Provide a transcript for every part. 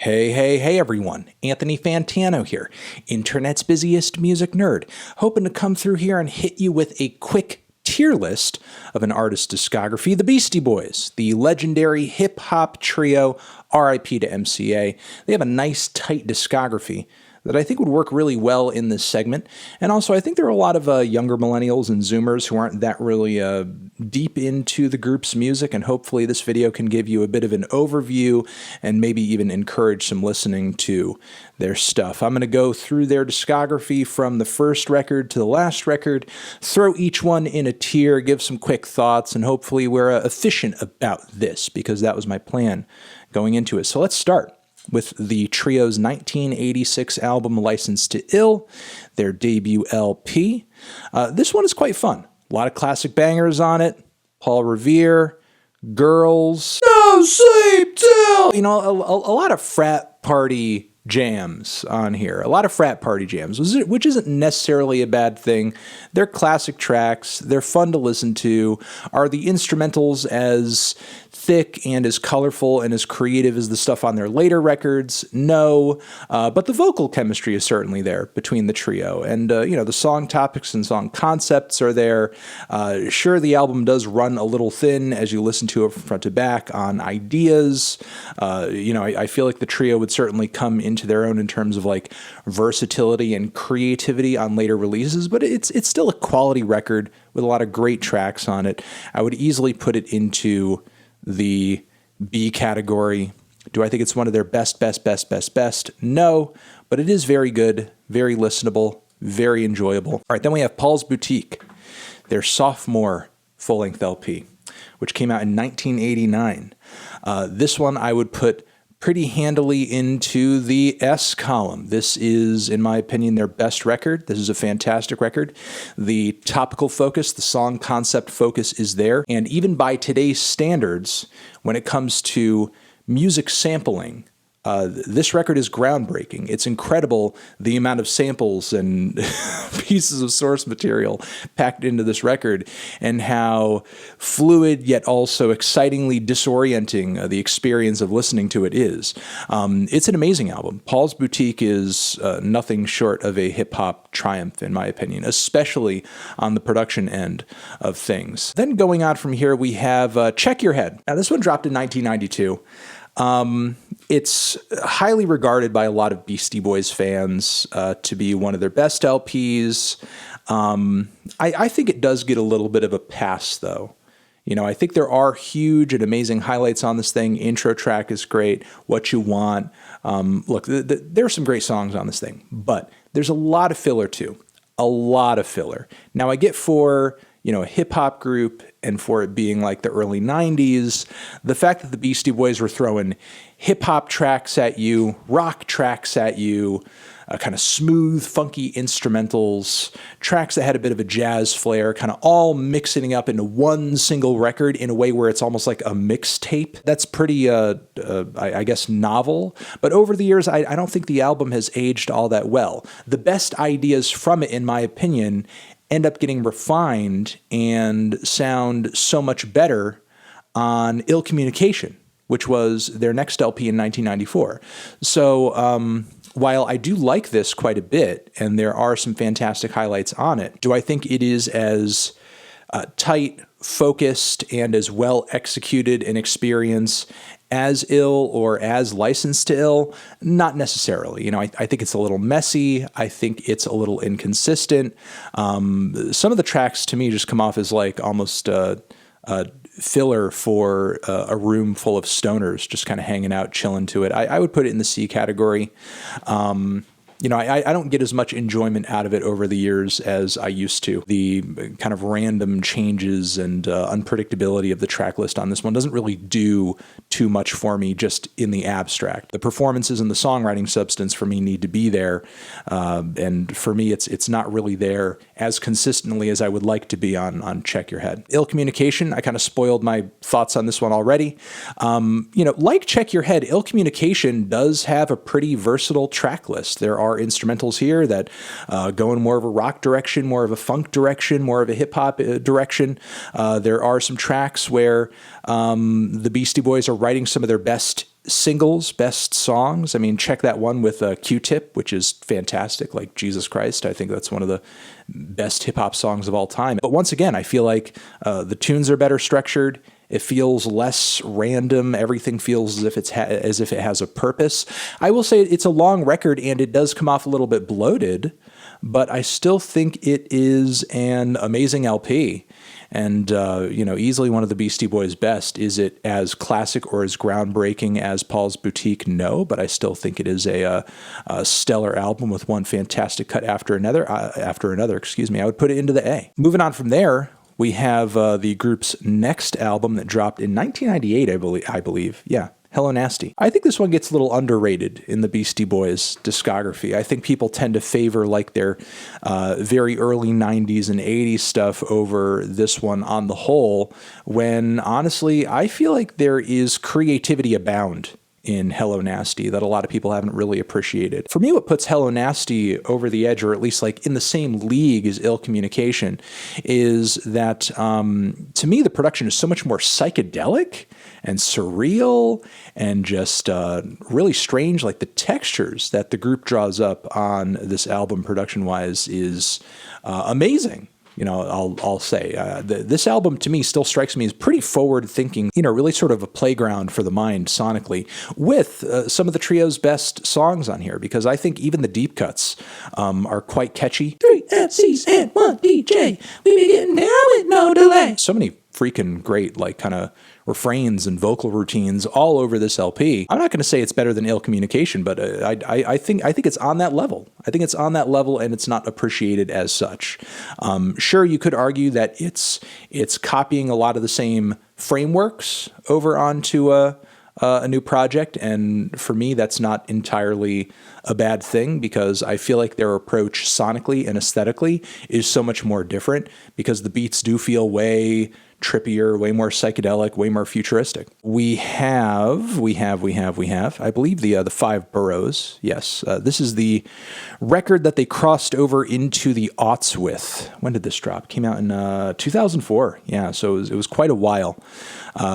Hey everyone, Anthony Fantano here, internet's busiest music nerd, hoping to come through here and hit you with a quick tier list of an artist's discography. The Beastie Boys, the legendary hip-hop trio, RIP to MCA. They have a nice tight discography that I think would work really well in this segment. And also, I think there are a lot of younger millennials and Zoomers who aren't that really deep into the group's music, and hopefully this video can give you a bit of an overview and maybe even encourage some listening to their stuff. I'm going to go through their discography from the first record to the last record, throw each one in a tier, give some quick thoughts, and hopefully we're efficient about this, because that was my plan going into it. So let's start with the trio's 1986 album, Licensed to Ill, their debut LP. This one is quite fun. A lot of classic bangers on it. Paul Revere, Girls, No Sleep Till. You know, a lot of frat party jams on here. A lot of frat party jams, which isn't necessarily a bad thing. They're classic tracks. They're fun to listen to. Are the instrumentals as thick and as colorful and as creative as the stuff on their later records? No, but the vocal chemistry is certainly there between the trio, and the song topics and song concepts are there. Sure, the album does run a little thin as you listen to it from front to back on ideas. I feel like the trio would certainly come into their own in terms of like versatility and creativity on later releases, but it's still a quality record with a lot of great tracks on it. I would easily put it into the B category. Do I think it's one of their best? No, but it is very good, very listenable, very enjoyable. All right, then we have Paul's Boutique, their sophomore full-length LP, which came out in 1989. This one I would put pretty handily into the S column. This is, in my opinion, their best record. This is a fantastic record. The topical focus, the song concept focus is there. And even by today's standards, when it comes to music sampling, this record is groundbreaking. It's incredible the amount of samples and pieces of source material packed into this record, and how fluid yet also excitingly disorienting the experience of listening to it is. It's an amazing album. Paul's Boutique is nothing short of a hip-hop triumph, in my opinion, especially on the production end of things. Then going on from here, we have Check Your Head. Now, this one dropped in 1992. It's highly regarded by a lot of Beastie Boys fans to be one of their best LPs. I think it does get a little bit of a pass, though. I think there are huge and amazing highlights on this thing. Intro track is great. What You Want. Look, there are some great songs on this thing, but there's a lot of filler, too. A lot of filler. Now, I get for a hip-hop group, and for it being like the early 90s, the fact that the Beastie Boys were throwing hip-hop tracks at you, rock tracks at you, kind of smooth, funky instrumentals, tracks that had a bit of a jazz flair, kind of all mixing up into one single record in a way where it's almost like a mixtape. That's pretty, I guess, novel. But over the years, I don't think the album has aged all that well. The best ideas from it, in my opinion, end up getting refined and sound so much better on Ill Communication, which was their next LP in 1994. So while I do like this quite a bit, and there are some fantastic highlights on it, do I think it is as tight, focused, and as well executed an experience as Ill or as Licensed to Ill? Not necessarily. I think it's a little messy. I think it's a little inconsistent. Some of the tracks to me just come off as like almost filler for a room full of stoners just kind of hanging out, chilling to it. I would put it in the C category. I don't get as much enjoyment out of it over the years as I used to. The kind of random changes and unpredictability of the track list on this one doesn't really do too much for me just in the abstract. The performances and the songwriting substance for me need to be there, and for me it's not really there as consistently as I would like to be on Check Your Head. Ill Communication, I kind of spoiled my thoughts on this one already. Like Check Your Head, Ill Communication does have a pretty versatile track list. There are instrumentals here that go in more of a rock direction, more of a funk direction, more of a hip-hop direction. There are some tracks where the Beastie Boys are writing some of their best singles, best songs, I mean, check that one with Q-Tip, which is fantastic, like Jesus Christ. I think that's one of the best hip-hop songs of all time. But once again, I feel like the tunes are better structured. It feels less random. Everything feels as if it has a purpose. I will say it's a long record, and it does come off a little bit bloated, but I still think it is an amazing LP. And, easily one of the Beastie Boys' best. Is it as classic or as groundbreaking as Paul's Boutique? No, but I still think it is a stellar album with one fantastic cut after another. I would put it into the A. Moving on from there, we have the group's next album that dropped in 1998, I believe. Yeah. Hello Nasty. I think this one gets a little underrated in the Beastie Boys discography. I think people tend to favor like their very early 90s and 80s stuff over this one on the whole, when honestly, I feel like there is creativity abound in Hello Nasty that a lot of people haven't really appreciated. For me, what puts Hello Nasty over the edge, or at least like in the same league as Ill Communication, is that to me, the production is so much more psychedelic and surreal and just really strange. Like the textures that the group draws up on this album production-wise is amazing. I'll say this album to me still strikes me as pretty forward-thinking, really sort of a playground for the mind sonically, with some of the trio's best songs on here, because I think even the deep cuts are quite catchy. 3 MCs and 1 DJ, we be getting down with no delay. So many freaking great, like, kind of refrains and vocal routines all over this LP. I'm not going to say it's better than Ill Communication, but I think it's on that level. I think it's on that level, and it's not appreciated as such. Sure, you could argue that it's copying a lot of the same frameworks over onto a new project, and for me, that's not entirely a bad thing, because I feel like their approach sonically and aesthetically is so much more different, because the beats do feel way trippier, way more psychedelic, way more futuristic. We have, I believe the Five Boroughs. Yes, this is the record that they crossed over into the aughts with. When did this drop? Came out in 2004. Yeah, so it was quite a while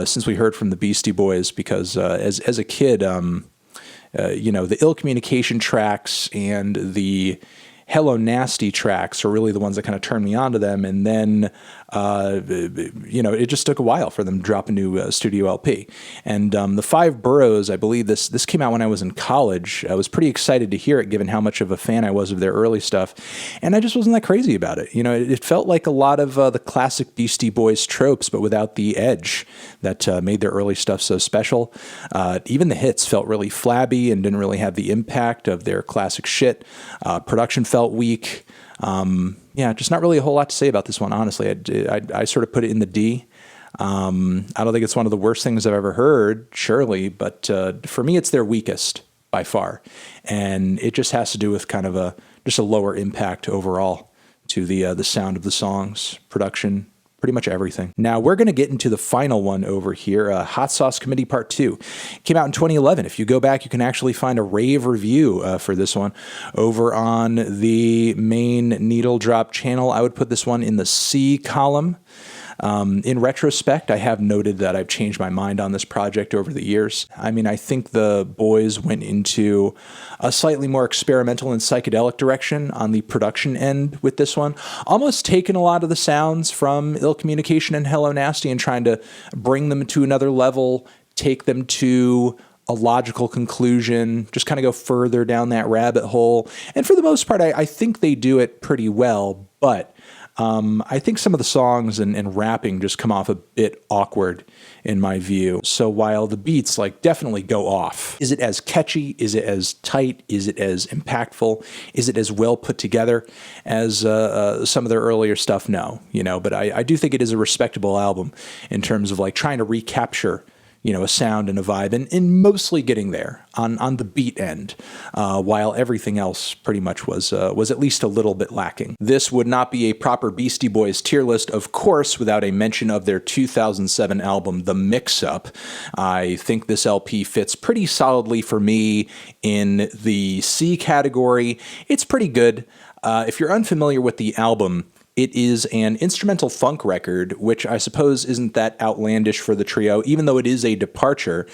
since we heard from the Beastie Boys, because as a kid, the Ill Communication tracks and the Hello Nasty tracks are really the ones that kind of turned me on to them. And then, it just took a while for them to drop a new studio LP. And the Five Boroughs, I believe this came out when I was in college. I was pretty excited to hear it, given how much of a fan I was of their early stuff. And I just wasn't that crazy about it. It felt like a lot of the classic Beastie Boys tropes, but without the edge that made their early stuff so special. Even the hits felt really flabby and didn't really have the impact of their classic shit. Production felt weak. Just not really a whole lot to say about this one, honestly. I sort of put it in the D. I don't think it's one of the worst things I've ever heard, surely, but for me, it's their weakest by far. And it just has to do with kind of just a lower impact overall to the sound of the songs, production, pretty much everything. Now, we're going to get into the final one over here, Hot Sauce Committee Part 2. Came out in 2011. If you go back, you can actually find a rave review for this one over on the main Needle Drop channel. I would put this one in the C column. In retrospect, I have noted that I've changed my mind on this project over the years. I mean, I think the boys went into a slightly more experimental and psychedelic direction on the production end with this one, almost taking a lot of the sounds from Ill Communication and Hello Nasty and trying to bring them to another level, take them to a logical conclusion, just kind of go further down that rabbit hole. And for the most part, I think they do it pretty well, but I think some of the songs and rapping just come off a bit awkward in my view. So while the beats definitely go off, is it as catchy? Is it as tight? Is it as impactful? Is it as well put together as some of their earlier stuff? No, but I do think it is a respectable album in terms of trying to recapture a sound and a vibe, and mostly getting there on the beat end, while everything else pretty much was at least a little bit lacking. This would not be a proper Beastie Boys tier list, of course, without a mention of their 2007 album, The Mix-Up. I think this LP fits pretty solidly for me in the C category. It's pretty good. If you're unfamiliar with the album, It is an instrumental funk record, which I suppose isn't that outlandish for the trio, even though it is a departure,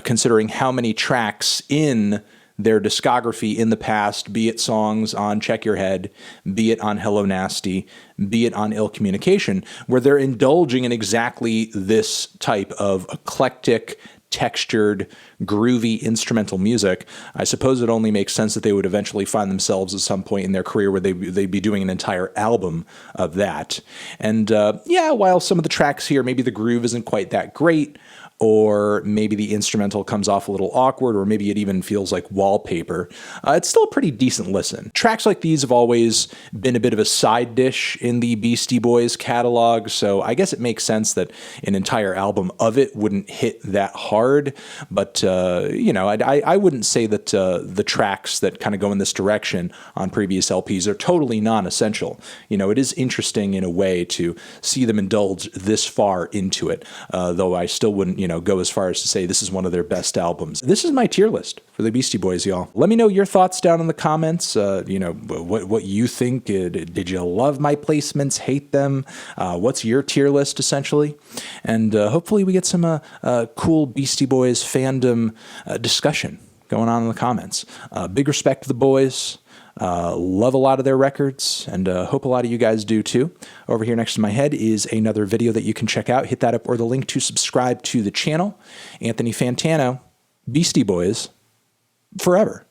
considering how many tracks in their discography in the past, be it songs on Check Your Head, be it on Hello Nasty, be it on Ill Communication, where they're indulging in exactly this type of eclectic, textured, groovy instrumental music. I suppose it only makes sense that they would eventually find themselves at some point in their career where they'd be doing an entire album of that. And while some of the tracks here, maybe the groove isn't quite that great, or maybe the instrumental comes off a little awkward, or maybe it even feels like wallpaper, it's still a pretty decent listen. Tracks like these have always been a bit of a side dish in the Beastie Boys catalog, so I guess it makes sense that an entire album of it wouldn't hit that hard, but, I wouldn't say that the tracks that kind of go in this direction on previous LPs are totally non-essential. It is interesting in a way to see them indulge this far into it, though I still wouldn't, go as far as to say this is one of their best albums. This is my tier list for the Beastie Boys, y'all. Let me know your thoughts down in the comments. What you think. Did you love my placements? Hate them? What's your tier list, essentially? And hopefully we get some cool Beastie Boys fandom discussion going on in the comments. Big respect to the boys. Love a lot of their records, and hope a lot of you guys do too. Over here next to my head is another video that you can check out. Hit that up or the link to subscribe to the channel. Anthony Fantano, Beastie Boys, forever.